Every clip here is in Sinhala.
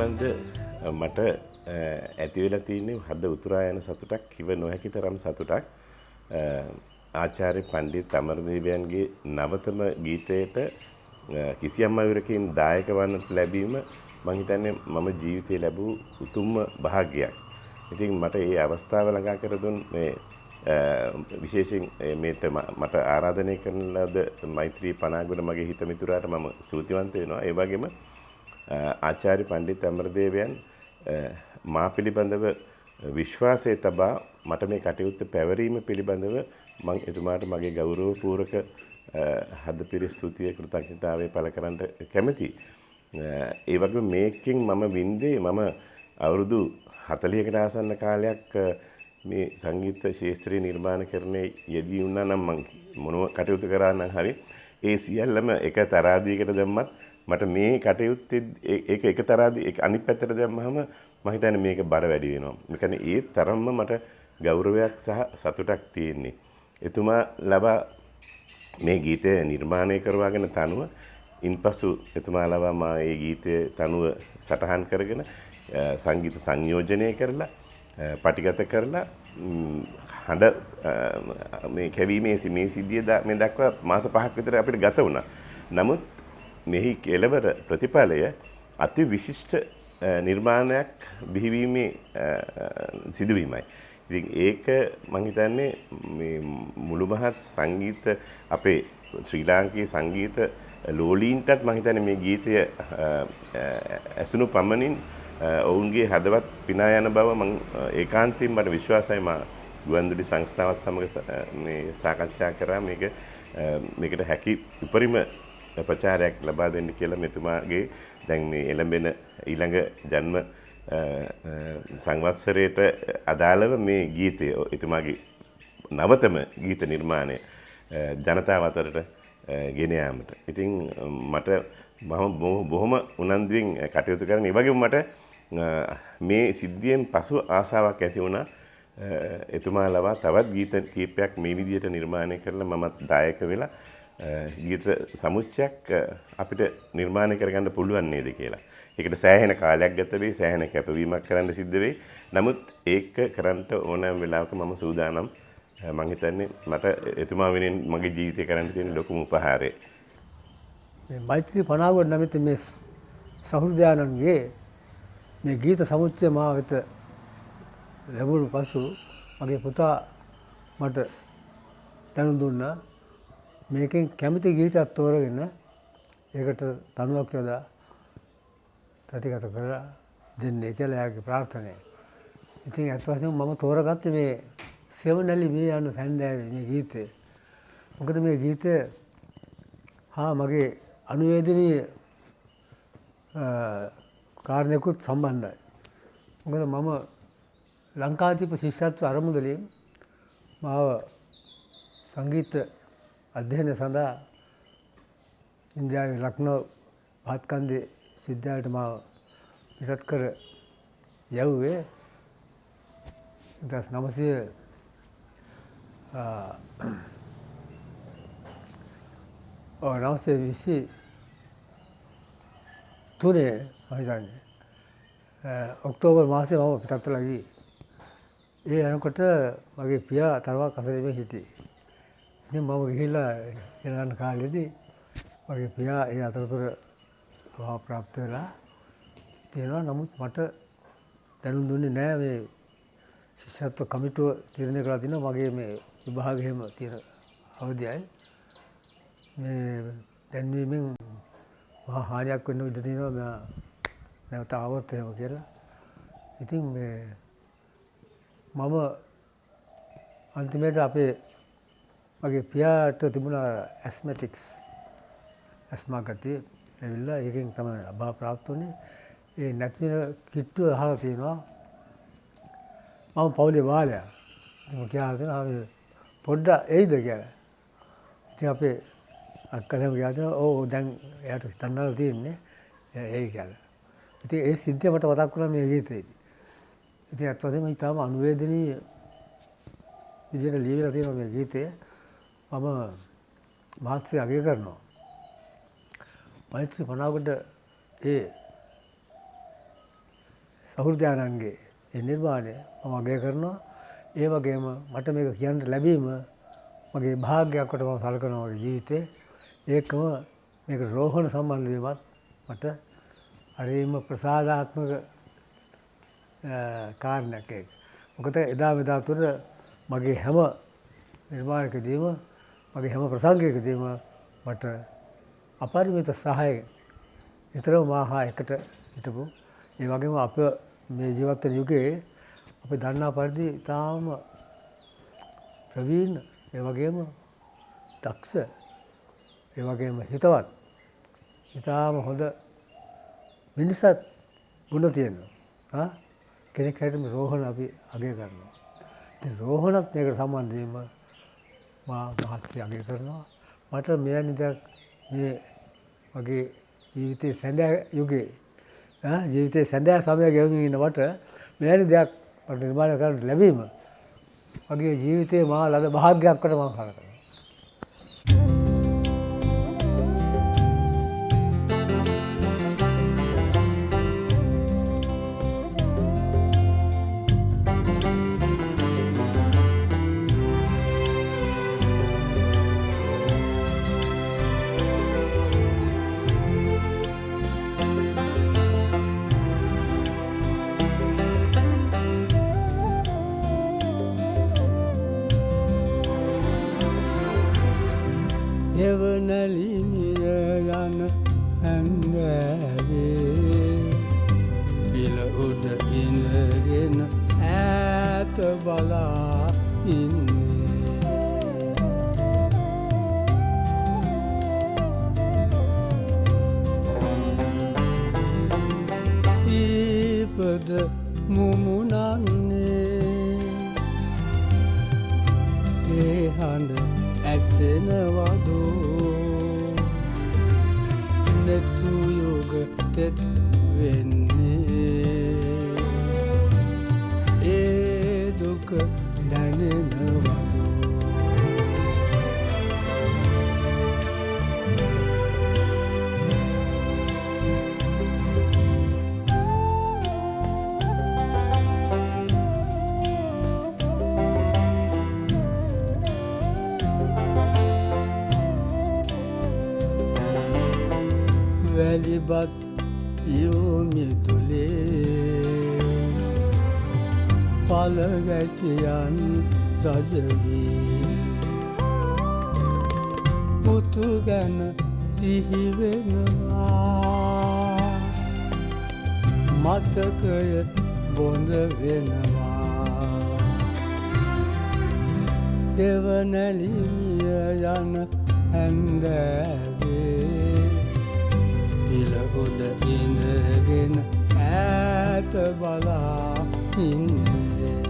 පිළිබඳ මට ඇති වෙලා තියෙන්නේ හද උතුරා යන සතුටක් කිව නොහැකි තරම් සතුටක්. ආචාර්ය පණ්ඩිත අමරදේවයන්ගේ නවතම ගීතයට කිසියම් අයුරකින් දායක වන්නට ලැබීම මම හිතන්නේ මම ජීවිතේ ලැබූ උතුම්ම භාග්‍යයක්. ඉතින් මට මේ අවස්ථාව ළඟා කර දුන් මේ විශේෂයෙන් මේට මට ආරාධනය කරන ලද මෛත්‍රී පනාගොඩ මගේ හිත මිතුරාට මම ස්තුතිවන්ත වෙනවා. ඒ වගේම ආචාර්ය පණ්ඩිත අමරදේවයන් මා පිළිබඳව විශ්වාසය තබා මට මේ කටයුත්ත පැවරීම පිළිබඳව මම එතුමාට මගේ ගෞරවපූර්වක හදපිරි ස්තුතිය කෘතඥතාවය පළ කරන්න කැමැතියි. ඒ වගේම මේකෙන් මම වින්දේ මම අවුරුදු 40කට ආසන්න කාලයක් මේ සංගීත ශාස්ත්‍රීය නිර්මාණකරණයේ යෙදී වුණා නම් මම මොනව කටයුතු කරා නම් හරි ඒ සියල්ලම එක තරාදියකට දැම්මත් මට මේ කටයුත්තේ ඒක එක තරාදී ඒක අනිත් පැත්තට දැම්මහම මම හිතන්නේ මේක බර වැඩි වෙනවා. ඒ කියන්නේ ඒ තරම්ම මට ගෞරවයක් සහ සතුටක් තියෙන්නේ. එතුමා ලබා මේ ගීතය නිර්මාණය කරවාගෙන තනුව ඉන්පසු එතුමා ලබා මා මේ ගීතයේ තනුව සටහන් කරගෙන සංගීත සංයෝජනය කරලා පටිගත කරලා හඬ මේ කැවීමේ මේ සිද්ධිය මේ දක්වා මාස 5ක් විතර අපිට ගත වුණා. නමුත් මෙහි කෙළවර ප්‍රතිඵලය අති විශිෂ්ට නිර්මාණයක් බිහිවීමේ සිදුවීමයි. ඉතින් ඒක මම හිතන්නේ මේ මුළු මහත් සංගීත අපේ ශ්‍රී ලාංකීය සංගීත ලෝලීන්ටත් මම හිතන්නේ මේ ගීතය ඇසුණු පමණින් ඔවුන්ගේ හදවත් පිනා යන බව මම ඒකාන්තයෙන් මට විශ්වාසයි. මා ගුවන්විදුලි සංස්ථාවත් සමග මේ සාකච්ඡා කරා මේකට හැකි උපරිම ප්‍රචාරයක් ලබා දෙන්න කියලා මෙතුමාගේ දැන් මේ එළඹෙන ඊළඟ ජන්ම සංවත්සරයට අදාළව මේ ගීතය එතුමාගේ නවතම ගීත නිර්මාණය ජනතාව අතරට ගෙන යාමට. ඉතින් මට බොහොම උනන්දුවෙන් කටයුතු කරන. ඒ වගේම මට මේ සිද්ධියෙන් පසු ආසාවක් ඇති වුණා එතුමා ලවා තවත් ගීත කීපයක් මේ විදිහට නිර්මාණය කරලා මමත් දායක වෙලා ගීත සමුච්චයක් අපිට නිර්මාණය කරගන්න පුළුවන් නේද කියලා. ඒකට සෑහෙන කාලයක් ගත වෙයි, සෑහෙන කැපවීමක් කරන්න සිද්ධ වෙයි. නමුත් ඒක කරන්න ඕනෑම වෙලාවක මම සූදානම්. මම හිතන්නේ මට එතුමා වෙනුවෙන් මගේ ජීවිතේ කරන්න තියෙන ලොකුම උපහාරය. මේ මෛත්‍රී පනාගොඩ නැමැති මේ සහෘදයාණන්ගේ මේ ගීත සමුච්චය මා වෙත ලැබුණු පසු මගේ පුතා මට දැනුම් දුන්නා මේකෙන් කැමති ගීතයක් තෝරගෙන ඒකට තනුවක් යොදා ප්‍රතිගත කරලා දෙන්නේ කියලා එයාගේ ප්‍රාර්ථනාවයි. ඉතින් අත් වශයෙන්ම මම තෝරගත්තේ මේ සෙවණැලි මේ යන සැන්දෑවේ මේ ගීතය. මොකද මේ ගීතය හා මගේ අනුවේදනීය කාරණයකුත් සම්බන්ධයි. මොකද මම ලංකාදීප ශිෂ්‍යත්ව අරමුදලින් මාව සංගීත අධ්‍යයනය සඳහා ඉන්දියාවේ ලක්නෝ භාත්කන්දේ විශ්වවිද්‍යාලයට මාව පිටත් කර යවුවේ 1923 ඔක්තෝබර් මාසයේ මම පිටත් වෙලා ගියේ. ඒ යනකොට මගේ පියා තරමක් අසනීපෙන් හිටියේ. ඉතින් මම ගිහිල්ලා ඉරණ කාලෙදී මගේ පියා ඒ අතරතුර අභාව ප්‍රාප්ත වෙලා තියෙනවා. නමුත් මට දැනුම් දුන්නේ නැහැ මේ ශිෂ්‍යත්ව කමිටුව තීරණය කරලා තිනවා මගේ මේ විභාගයේම තියෙන අවධියයි මේ දැන්වීමෙන් මහා හානියක් වෙන්න ඉඩ තියෙනවා මම නැවත ආවොත් එහෙම කියලා. ඉතින් මේ මම අන්තිමේට මගේ පියාට තිබුණ ඇස්මැටික්ස් ඇස්මා ගතිය ඇවිල්ලා ඒකෙන් තමයි අභාව ප්‍රාප්ත වුණේ. ඒ නැතින කිට්ටුව අහලා තියෙනවා. මම පවුලේ බාලයා. මම කියලා දෙනවා මේ පොඩ්ඩක් එයිද කියලා. ඉතින් අපේ අක්කලම කියලා දෙනවා ඔව් දැන් එයාට හිතන්නලා තියෙන්නේ එයි කියලා. ඉතින් ඒ සිද්ධිය මට මතක් වුණා මේ ගීතේදී. ඉතින් අත් වශයෙන්ම ඊටම අනුවේදනීය විදිහට ලියවිලා තියෙනවා මේ ගීතය. මම මහත්සේ අගය කරනවා. මෛත්‍රී පනාගොඩ ඒ සහෘදයාණන්ගේ ඒ නිර්මාණය මම අගය කරනවා. ඒ වගේම මට මේක කියන්න ලැබීම මගේ භාග්‍යයක් කොට මම සලකනවා මගේ ජීවිතේ. ඒකම මේක රෝහණ සම්බන්ධ වීමත් මට හරිම ප්‍රසාදාත්මක කාරණයක් ඒක. මොකද එදා මෙදා තුර මගේ හැම නිර්මාණයකදීම මගේ හැම ප්‍රසංගයකදීම මට අපරිමිත සහාය විතරම මාහා එකට හිටපු. ඒ වගේම අප මේ ජීවත් වෙන යුගයේ අපි දන්නා පරිදි තාම ප්‍රවීණ ඒ වගේම දක්ෂ ඒ වගේම හිතවත් ඉතාම හොඳ මිනිසත් ගුණ තියෙනවා. කෙනෙක් හැටියට රෝහණ අපි අගය කරනවා. ඉතින් රෝහණත් මේකට සම්බන්ධ වීම මා මහත්ය අගය කරනවා. මට මෙවැනි දෙයක් මේ වගේ ජීවිතයේ සැඳෑ යුගයේ ජීවිතයේ සැඳෑ සමය ගෙවමින් ඉන්න මට මෙවැනි දෙයක් මට නිර්මාණය කරන්න ලැබීම මගේ ජීවිතයේ මා ලද භාග්‍යයක් කොට මම සලකනවා. සෙවනැලිමිය යන හැන්දෑවේ පිල උඩ ඉඳගෙන ඈත බලා ඉන්නේ. සීපද මුමුණන්නේ ඒ හඬ ඇසෙනවදෝ නැතු යෝග තෙත් වෙන්නේ ඒ දුක දැනෙනවදෝ. වැලිබත් යෝමිතුලේ පලගැටියන් රජවී පුතු ගැන සිහිවෙනවා මතකය බොඳ වෙනවා. සෙවනැලිමිය යන හැන්දෑවේ පිල උඩ ඉඳගෙන ඈත බලා ඉන්නේ.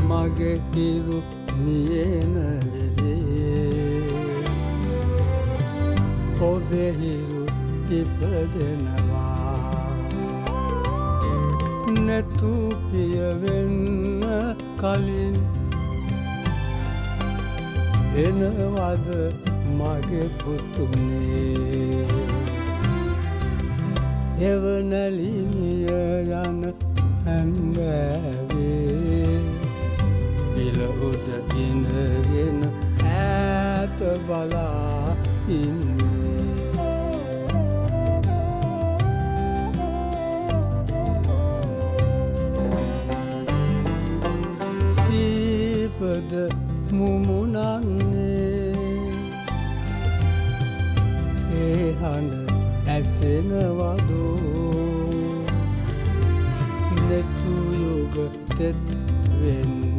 මගේ හිරු මියෙන ඔබේ හිරු ඉපදෙනවා නැතු පියවෙන්න කලින් එනවද මගේ පුතුනේ. සෙවනැලිමිය යන හැන්දෑවේ පිල උඩ ඉඳගෙන ඈත බලා ඉන්නේ. සීපද මුමුණන්නේ ඒ හඬ ඇසෙනවදෝ නැතු යෝග තෙත් වෙන්නේ